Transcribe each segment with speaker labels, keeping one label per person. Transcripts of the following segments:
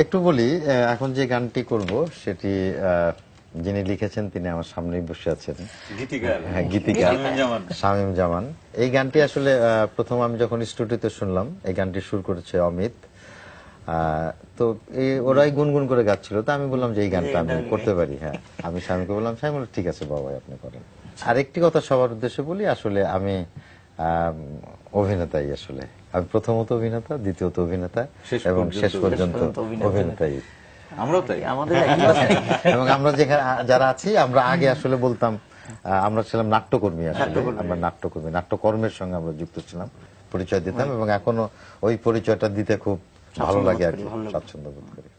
Speaker 1: একটু বলি, এখন যে গানটি করব সেটি যিনি লিখেছেন তিনি আমার সামনেই বসে আছেন,
Speaker 2: গীতিকার।
Speaker 1: হ্যাঁ গীতিকার শামীম জামান। এই গানটি আসলে প্রথম আমি যখন স্টুডিওতে শুনলাম, এই গানটি সুর করেছে অমিত। তো ওরাই গুনগুন করে গাচ্ছিল, তো আমি বললাম যে এই গানটা আমি করতে পারি। হ্যাঁ, আমি স্বামীকে বললাম, স্বামী বলল ঠিক আছে বাবা আপনি করেন। আর একটি কথা সবার উদ্দেশ্যে বলি, আসলে আমি অভিনেতাই। আসলে আমি প্রথমত অভিনেতা, দ্বিতীয়ত অভিনেতা এবং শেষ পর্যন্ত অভিনেতাই।
Speaker 2: আমরাও তাই,
Speaker 3: আমাদের
Speaker 1: এবং আমরা যেখানে যারা আছি, আমরা আগে আসলে বলতাম আমরা ছিলাম নাট্যকর্মী। আসলে আমরা নাট্যকর্মী, নাট্যকর্মের সঙ্গে আমরা যুক্ত ছিলাম, পরিচয় দিতাম এবং এখনো ওই পরিচয়টা দিতে খুব ভালো লাগে আর কি, স্বাচ্ছন্দ্য বোধ করি।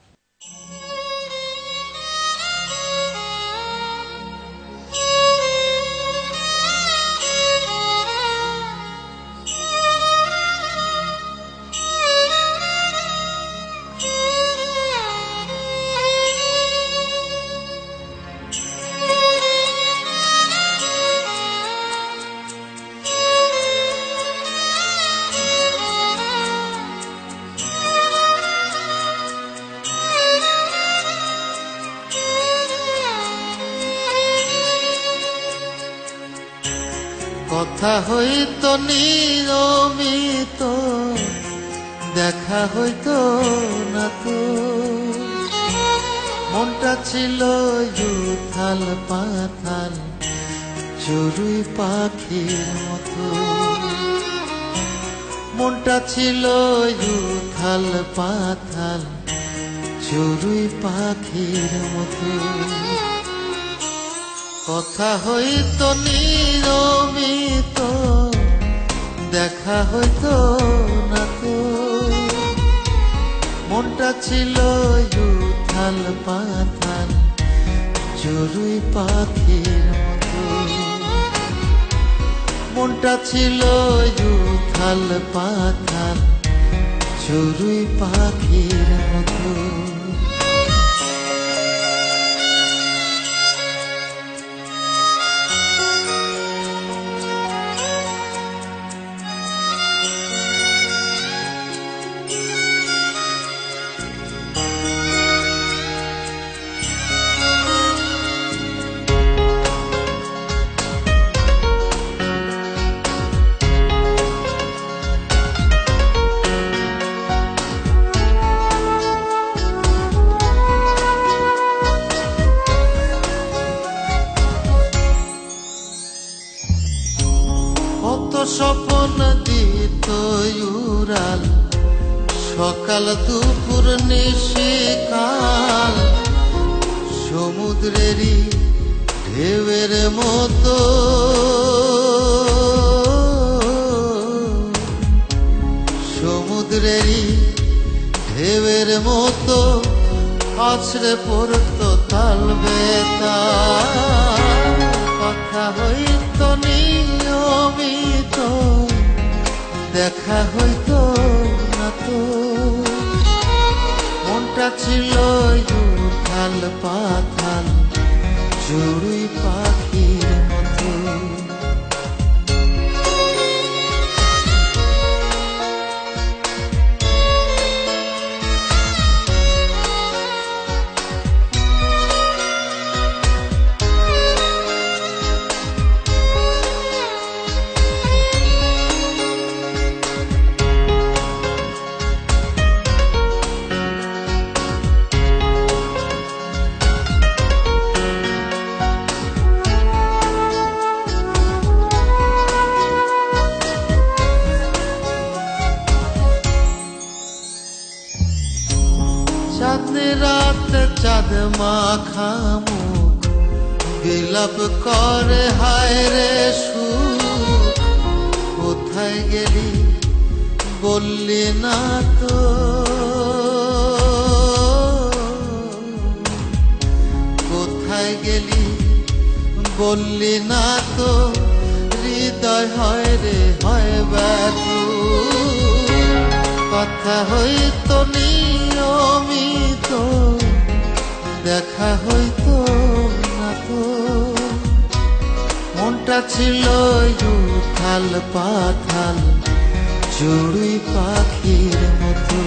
Speaker 4: কথা হইতো নিয়মিত, দেখা হইতো না তো, মনটা ছিল উথাল পাথাল চড়ুই পাখির মতো। মনটা ছিল উথাল পাথাল চড়ুই পাখির মতো। কথা হইতো নিয়মিত, দেখা হইতো না তো, মনটা ছিল উথাল পাথাল চড়ুই পাখির মতো। মনটা ছিল উথাল পাথাল চড়ুই পাখির মতো। কত স্বপ্ন দিত উড়াল, সকাল দুপুর নিশিকাল, সমুদ্রেরই ঢেউয়ের মতো, সমুদ্রেরই ঢেউয়ের মতো আছড়ে পড়তো তাল বেতাল। কথা হইতো নিয়মিত, দেখা হইতো না তো, মনটা ছিল উথাল পাথাল চড়ুই পাখির মতো। চাঁদ রাত চাঁদ মাখা মুখ বিলাপ করে হায় রে সুখ। কোথায় গেলি বললি না তো, কোথায় গেলি বললি না তো, হৃদয় হয় রে হয় ব্যাকুল। কথা হইতো নিয়মিত, দেখা হইতো না তো, মনটা ছিল উথাল পাথাল চড়ুই পাখির মতো।